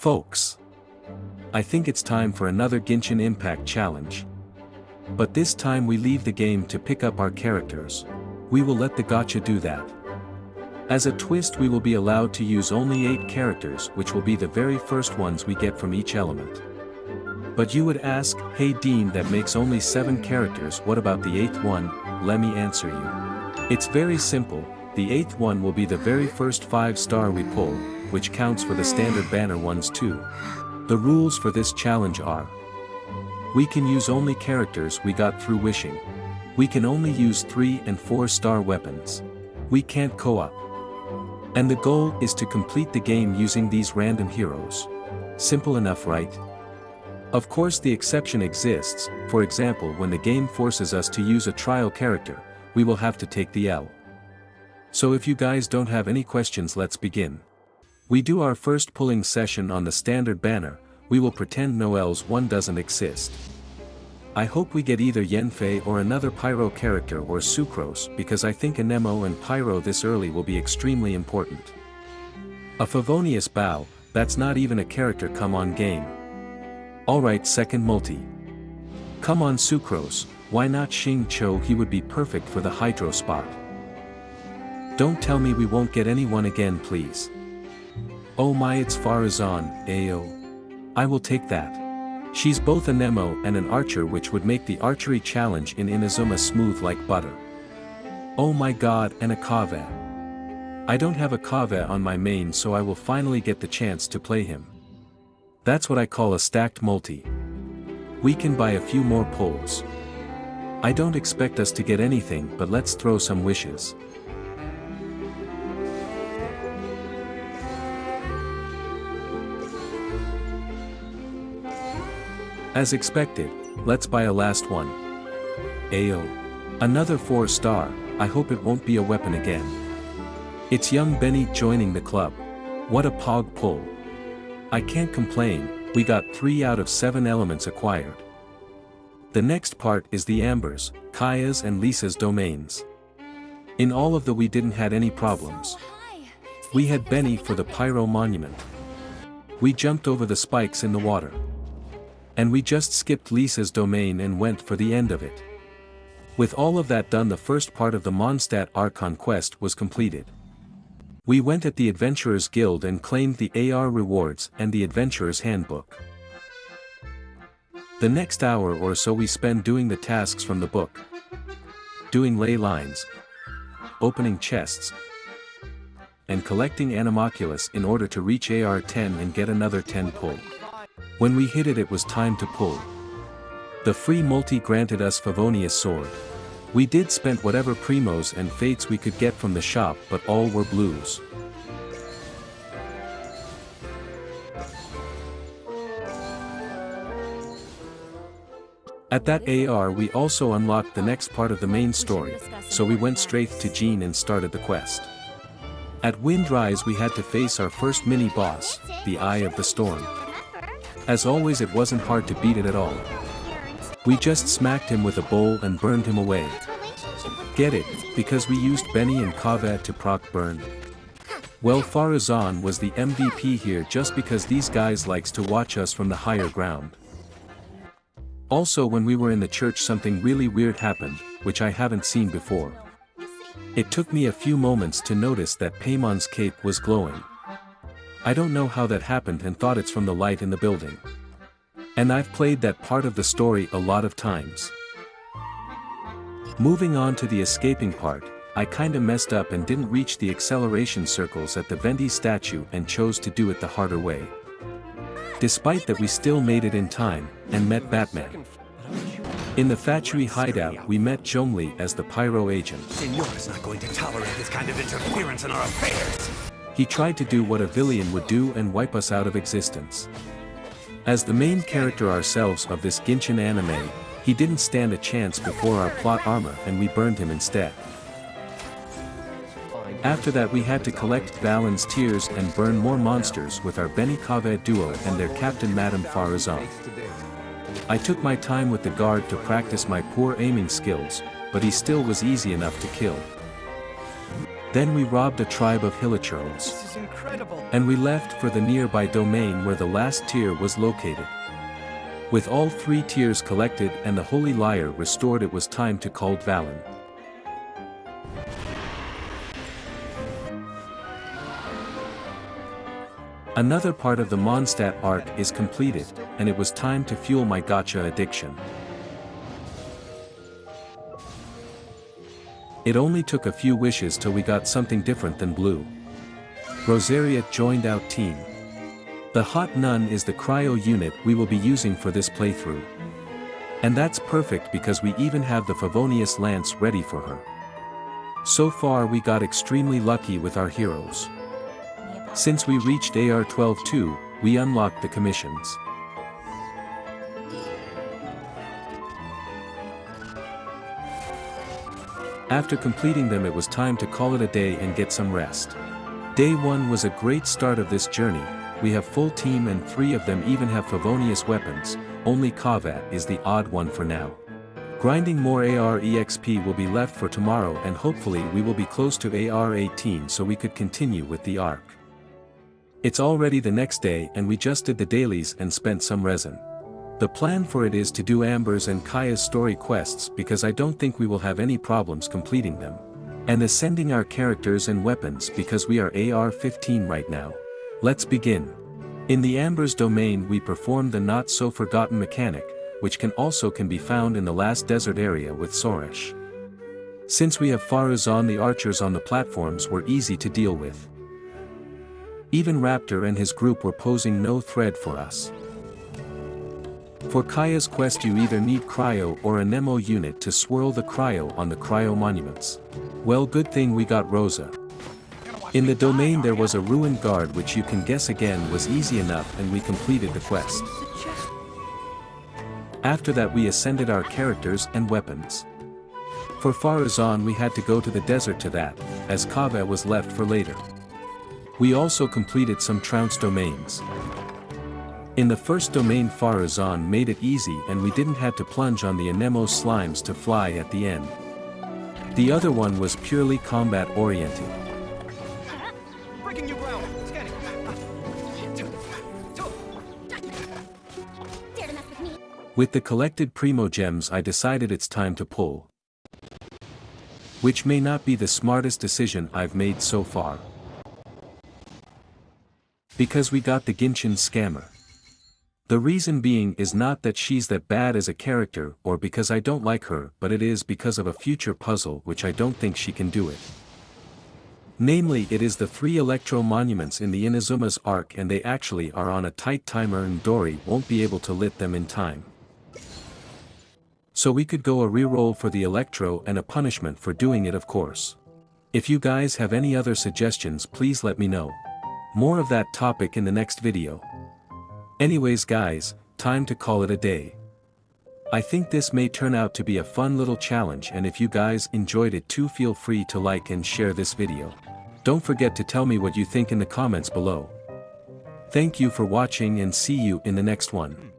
Folks, I think it's time for another Genshin Impact challenge. But this time we leave the game to pick up our characters. We will let the gacha do that. As a twist, we will be allowed to use only 8 characters, which will be the very first ones we get from each element. But you would ask, hey Dean, that makes only 7 characters, what about the 8th one? Let me answer you. It's very simple, the 8th one will be the very first 5-star we pull, which counts for the standard banner ones too. The rules for this challenge are: we can use only characters we got through wishing. We can only use 3 and 4-star weapons. We can't co-op. And the goal is to complete the game using these random heroes. Simple enough, right? Of course the exception exists, for example when the game forces us to use a trial character, we will have to take the L. So if you guys don't have any questions, let's begin. We do our first pulling session on the standard banner. We will pretend Noel's one doesn't exist. I hope we get either Yenfei or another Pyro character or Sucrose, because I think Anemo and Pyro this early will be extremely important. A Favonius Bow, that's not even a character, come on game. Alright, second multi. Come on Sucrose, why not Xing Cho? He would be perfect for the Hydro spot. Don't tell me we won't get anyone again, please. Oh my, it's faruzan, ayo. I will take that. She's both a Nemo and an archer, which would make the archery challenge in Inazuma smooth like butter. Oh my god, and a kaveh. I don't have a kaveh on my main, so I will finally get the chance to play him. That's what I call a stacked multi. We can buy a few more pulls. I don't expect us to get anything, but let's throw some wishes. As expected, let's buy a last one. Ayo. Another 4-star, I hope it won't be a weapon again. It's young Benny joining the club. What a pog pull. I can't complain, we got 3 out of 7 elements acquired. The next part is the Ambers, Kaya's and Lisa's domains. In all of the we didn't had any problems. We had Benny for the Pyro Monument. We jumped over the spikes in the water. And we just skipped Lisa's domain and went for the end of it. With all of that done, the first part of the Mondstadt Archon quest was completed. We went at the Adventurers Guild and claimed the AR rewards and the Adventurer's Handbook. The next hour or so we spend doing the tasks from the book. Doing ley lines, opening chests, and collecting Animoculus in order to reach AR10 and get another 10 pull. When we hit it, it was time to pull. The free multi granted us Favonius Sword. We did spend whatever primos and fates we could get from the shop, but all were blues. At that AR we also unlocked the next part of the main story, so we went straight to Jean and started the quest. At Windrise we had to face our first mini-boss, the Eye of the Storm. As always, it wasn't hard to beat it at all. We just smacked him with a bowl and burned him away. Get it, because we used Benny and Kaveh to proc burn. Well, Faruzan was the MVP here just because these guys likes to watch us from the higher ground. Also, when we were in the church, something really weird happened, which I haven't seen before. It took me a few moments to notice that Paymon's cape was glowing. I don't know how that happened and thought it's from the light in the building. And I've played that part of the story a lot of times. Moving on to the escaping part, I kinda messed up and didn't reach the acceleration circles at the Venti statue and chose to do it the harder way. Despite that, we still made it in time, and met Batman. In the Fatui hideout we met Zhongli as the Pyro agent. Senor is not going to tolerate this kind of interference in our affairs. He tried to do what a villain would do and wipe us out of existence. As the main character ourselves of this Genshin anime, he didn't stand a chance before our plot armor and we burned him instead. After that we had to collect Valen's tears and burn more monsters with our Benny Kaveh duo and their captain Madame Faruzan. I took my time with the guard to practice my poor aiming skills, but he still was easy enough to kill. Then we robbed a tribe of hilichurls. This is incredible. And we left for the nearby domain where the last tier was located. With all 3 tiers collected and the Holy Lyre restored, it was time to call Valen. Another part of the Mondstadt arc is completed, and it was time to fuel my gacha addiction. It only took a few wishes till we got something different than blue. Rosaria joined our team. The Hot Nun is the cryo unit we will be using for this playthrough. And that's perfect because we even have the Favonius Lance ready for her. So far we got extremely lucky with our heroes. Since we reached AR-12 too, we unlocked the commissions. After completing them, it was time to call it a day and get some rest. Day 1 was a great start of this journey. We have full team and 3 of them even have Favonius weapons, only kaveh is the odd one for now. Grinding more AR EXP will be left for tomorrow, and hopefully we will be close to AR 18 so we could continue with the arc. It's already the next day and we just did the dailies and spent some resin. The plan for it is to do Amber's and Kaya's story quests because I don't think we will have any problems completing them. And ascending our characters and weapons because we are AR 15 right now. Let's begin. In the Amber's domain we performed the not so forgotten mechanic, which can be found in the last desert area with Soresh. Since we have Faruzan, the archers on the platforms were easy to deal with. Even Raptor and his group were posing no threat for us. For Kaya's quest you either need cryo or a Nemo unit to swirl the cryo on the cryo monuments. Well, good thing we got Rosa. In the domain there was a ruined guard which you can guess again was easy enough, and we completed the quest. After that we ascended our characters and weapons. For Faruzan we had to go to the desert to that, as kaveh was left for later. We also completed some trounce domains. In the first domain Faruzan made it easy and we didn't have to plunge on the anemo's slimes to fly at the end. The other one was purely combat oriented. With the collected primo gems I decided it's time to pull. Which may not be the smartest decision I've made so far. Because we got the Genshin scammer. The reason being is not that she's that bad as a character or because I don't like her, but it is because of a future puzzle which I don't think she can do it. Namely, it is the 3 electro monuments in the Inazuma's arc, and they actually are on a tight timer and Dori won't be able to lit them in time. So we could go a reroll for the electro and a punishment for doing it, of course. If you guys have any other suggestions, please let me know. More of that topic in the next video. Anyways guys, time to call it a day. I think this may turn out to be a fun little challenge, and if you guys enjoyed it too, feel free to like and share this video. Don't forget to tell me what you think in the comments below. Thank you for watching and see you in the next one.